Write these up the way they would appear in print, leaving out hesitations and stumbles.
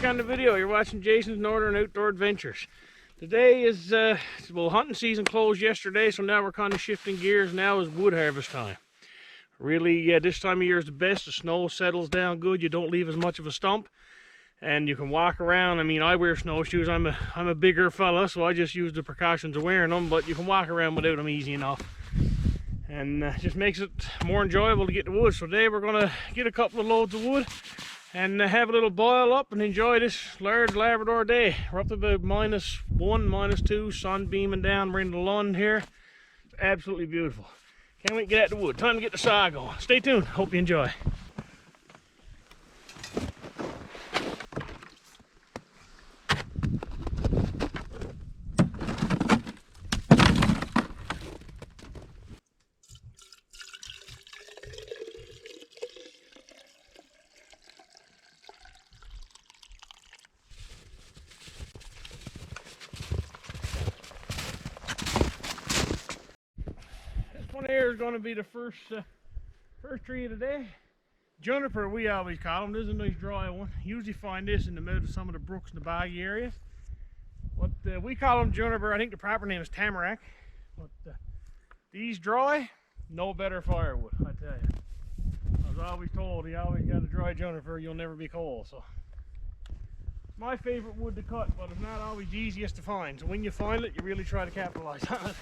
on the video. You're watching Jason's Northern Outdoor Adventures. Today is, well, hunting season closed yesterday, so now we're kind of shifting gears. Now is wood harvest time. Really, this time of year is the best. The snow settles down good. You don't leave as much of a stump, and you can walk around. I mean, I wear snowshoes. I'm a bigger fella, so I just use the precautions of wearing them. But you can walk around without them easy enough, and just makes it more enjoyable to get the wood. So today we're gonna get a couple of loads of wood and have a little boil up and enjoy this large Labrador day. We're up to about -1, -2, sun beaming down. We're in the Lund here. It's absolutely beautiful. Can't wait to get at the wood. Time to get the saw going. Stay tuned. Hope you enjoy. One here is going to be the first tree of the day. Juniper, we always call them. This is a nice dry one. Usually find this in the middle of some of the brooks and the boggy areas. But we call them juniper. I think the proper name is tamarack. But these dry, no better firewood, I tell you. I was always told you always got a dry juniper, you'll never be cold. So it's my favorite wood to cut, but it's not always the easiest to find. So when you find it, you really try to capitalize on it.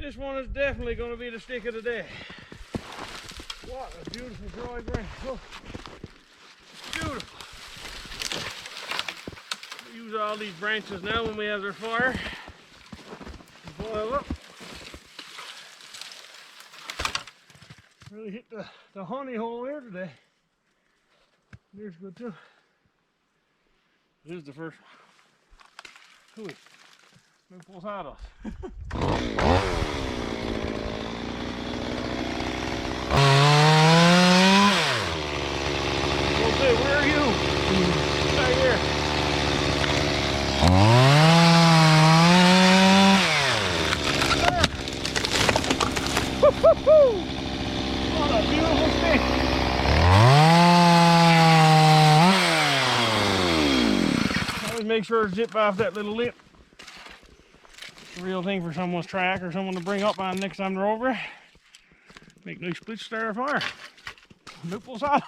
This one is definitely going to be the stick of the day. What a beautiful dry branch. Oh, beautiful. We use all these branches now when we have our fire. Boil up. Really hit the honey hole here today. Here's good too. This is the first one. Ooh. Muy posados. Okay, where are you? Right here. What a beautiful stick. Always make sure to zip off that little lip. Real thing for someone's track or someone to bring up on next time they're over. Make nice split star fire. Nipples out.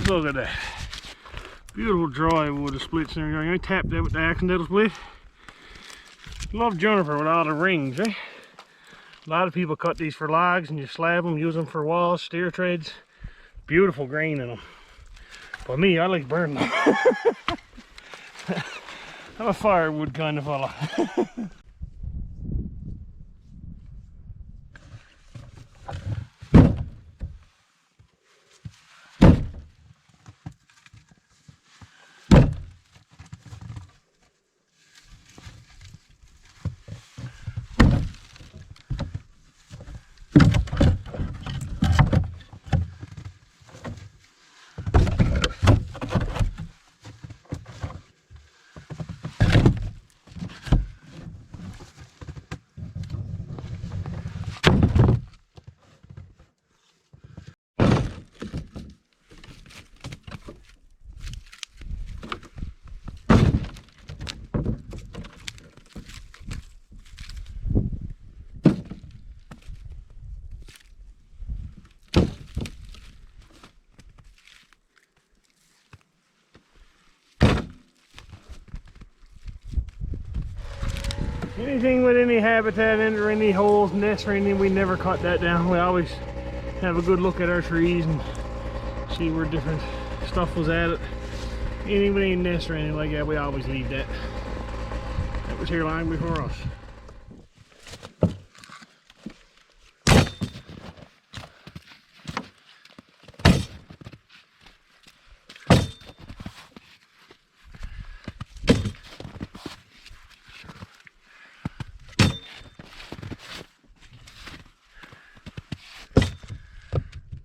Look at that. Beautiful dry wood splits and everything. I tapped that with the accidental split. Love juniper with all the rings, eh? A lot of people cut these for logs and you slab them, use them for walls, steer treads. Beautiful grain in them. But me, I like burning them. I'm a firewood kind of fella. Anything with any habitat in or any holes, nests or anything, we never cut that down. We always have a good look at our trees and see where different stuff was at it. Anything with any nests or anything like that, we always leave that. That was here long before us.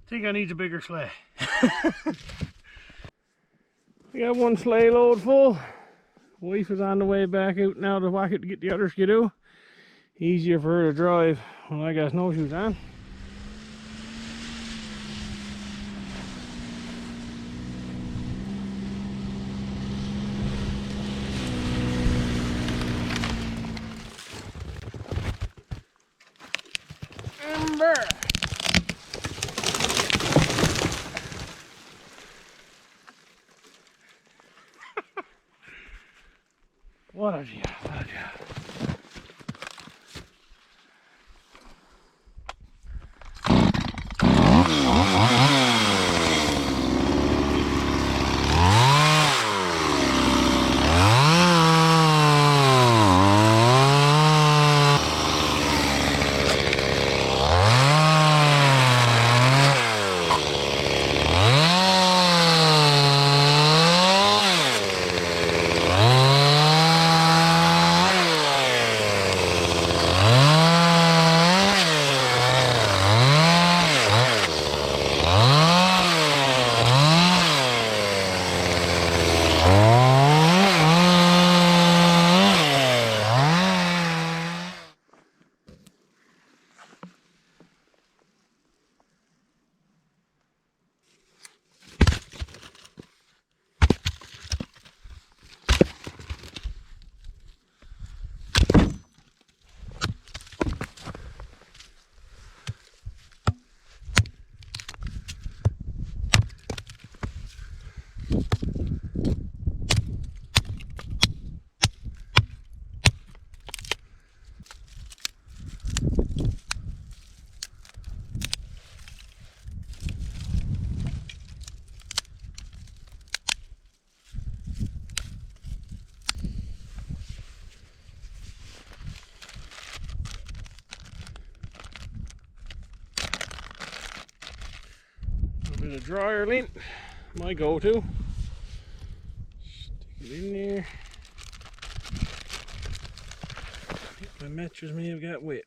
I think I need a bigger sleigh. We got one sleigh load full. Wife is on the way back out now to walk it to get the other skidoo. Easier for her to drive when I got snowshoes on. Ember! What a deal, what a deal. Bit of dryer lint, my go-to. Stick it in there. I think my mattress may have got wet.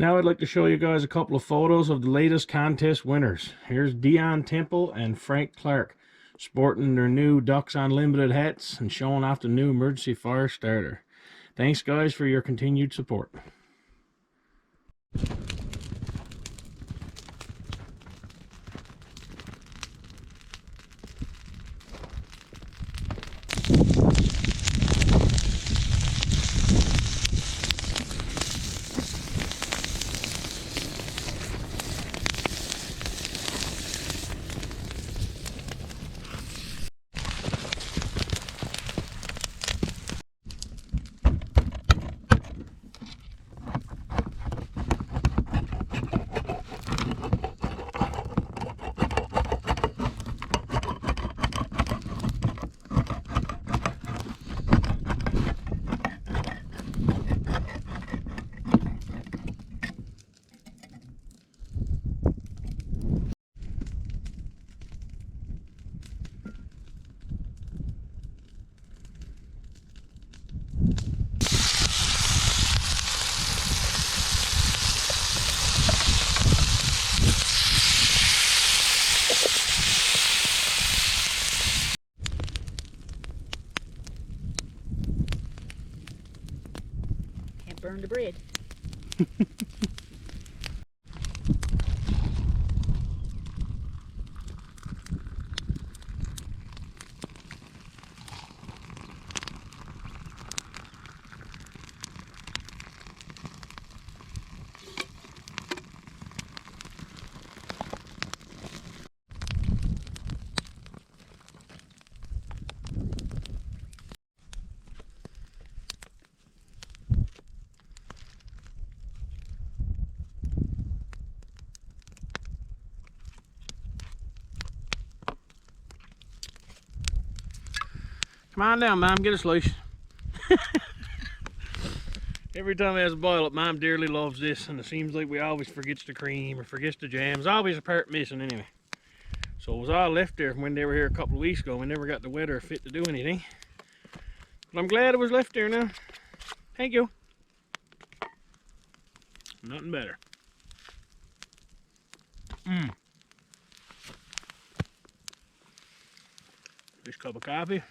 Now I'd like to show you guys a couple of photos of the latest contest winners. Here's Dion Temple and Frank Clark. sporting their new Ducks Unlimited hats and showing off the new emergency fire starter. Thanks guys for your continued support. Burn the bread. Come on down, Mom, get a slice. Every time I has a boil up, Mom dearly loves this, and it seems like we always forgets the cream or forgets the jams. Always a part missing anyway. So it was all left there from when they were here a couple of weeks ago. We never got the weather fit to do anything. But I'm glad it was left there now. Thank you. Nothing better. This cup of coffee.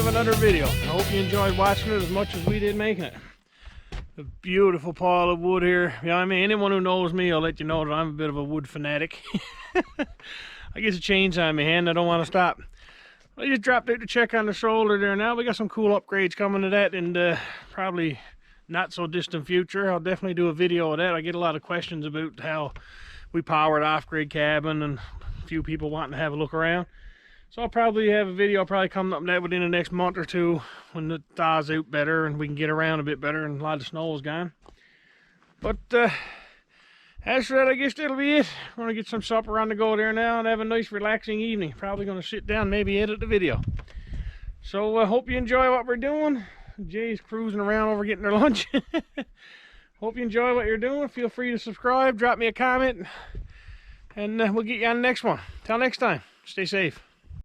Another video. I hope you enjoyed watching it as much as we did making it. A beautiful pile of wood here. Yeah, I mean, anyone who knows me, I'll let you know that I'm a bit of a wood fanatic. I get a chainsaw in my hand, I don't want to stop. I just dropped out to check on the shoulder there now. We got some cool upgrades coming to that in the probably not so distant future. I'll definitely do a video of that. I get a lot of questions about how we powered off-grid cabin and a few people wanting to have a look around. So I'll probably have a video coming up that within the next month or two when it thaws out better and we can get around a bit better and a lot of the snow is gone. But as for that, I guess that'll be it. We're going to get some supper on the go there now and have a nice relaxing evening. Probably going to sit down, maybe edit the video. So I hope you enjoy what we're doing. Jay's cruising around over getting their lunch. Hope you enjoy what you're doing. Feel free to subscribe, drop me a comment, and we'll get you on the next one. Till next time, stay safe.